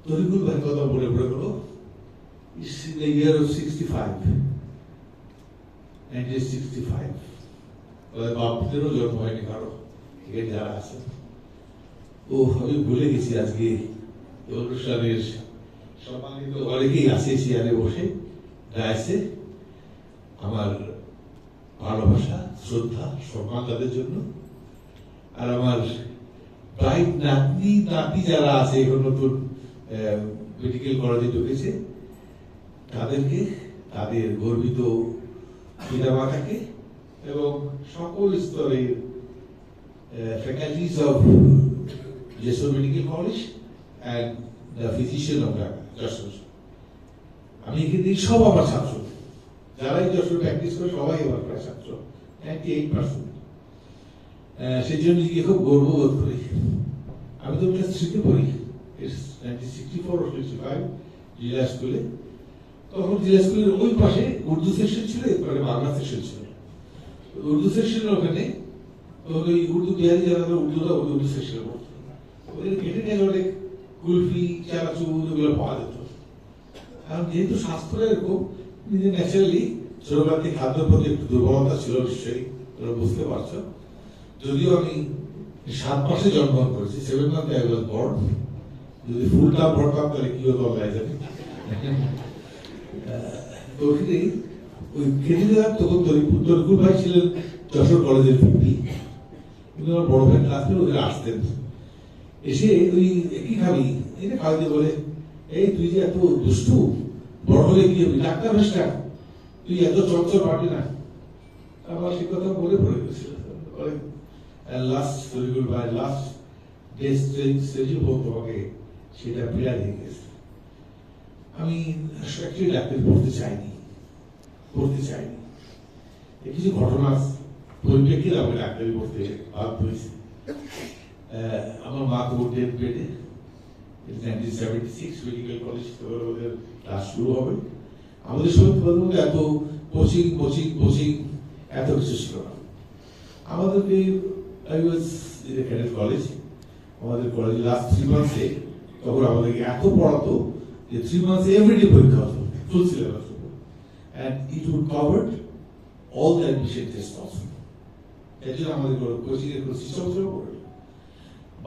তরিকুল ভাই কথা বলে পড়ে গেল, it's in the year of 65, 1965। বাপদেরও জন্ম হয়নি কারো, এখানে যারা আছে। ও আমি ভুলে গেছি আজকে অনুষ্ঠানের সম্মানিত অনেকেই আছে চেয়ারে বসে ডায়াসে। আমার ভালোবাসা, শ্রদ্ধা, সম্মান তাদের জন্য। আর আমার ব্রাইট নাতনি নাতি যারা আছে এখন নতুন মেডিকেল কলেজে ঢুকেছে, তাদেরকে, তাদের গর্বিত পিতামাতাকে এবং সকল স্তরের faculties of Jessore medical college and the physician of Jessore. আমি এখানে সব আমার ছাত্র, যারাই যশোর প্র্যাকটিস করে সবাই আমার প্রায় ছাত্র, 98%। সেই জন্য নিজেকে খুব গর্ববোধ করি। আমি তো ক্লাস 3-তে পড়ি, 1964 or 65 জেলা স্কুলে। তখন জেলা স্কুলের ওই পাশে উর্দু সেকশন ছিল, এরপরে বাংলা সেকশন ছিল। উর্দু সেকশনের ওখানে ওই উর্দু বিহারি যারা উর্দুটা উর্দু সেকশনে পড়তো, ওদের কেটে গেলে অনেক কুলফি, চানাচুর এগুলো পাওয়া যেত। কারণ যেহেতু স্বাস্থ্যটা এরকম, নিজে ন্যাচারালি ছোটবেলা থেকে খাদ্যের প্রতি একটু দুর্বলতা ছিল, নিশ্চয়ই তোমরা বুঝতে পারছো। যদিও আমি 7 মাসে জন্মগ্রহণ করেছি, 7 months I was born। যদি ফুল টার্ম ভরতাম তাহলে কি হতো আল্লাহ জানে। তো ওখানে ওই খেতে দেওয়ার তখন তরিকুল ভাই ছিলেন যশোর কলেজের ভিপি, কিন্তু আমার বড় ভাই ক্লাসমেট, ওদের আসতেন। এসে ওই কি খাবি, এটা খাওয়াতে বলে, এই তুই যে এত দুষ্টু, বড় হলে কি হবি, ডাক্তার হস না, তুই এত চঞ্চল পারবি না। আমার সে কথা বলে পড়ে গেছিল। লাস্ট তরিকুল ভাই লাস্ট স্টেজে তোমাকে সেটা পীড়া দিয়ে গেছে। আমি অ্যাকচুয়ালি ডাক্তারি পড়তে চাইনি। কিছু ঘটনার পরিপ্রেক্ষিতে আমি ডাক্তারি পড়তে বাধ্য হয়েছি। আমার মা তো ডেথ বেডে, 1976 মেডিকেল কলেজ ওদের ক্লাস শুরু হবে। আমাদের সময় এত কোচিং এত কিছু ছিল না। আমাদেরকে কলেজ, আমাদের কলেজে লাস্ট 3 months তখন আমাদেরকে এত পড়াতো যে 3 months এভরিডে পরীক্ষা হতো, full syllabus, and it would cover all the admission tests also। এর জন্য আমাদের কোচিং এর কোনো সিস্টেম ছিল।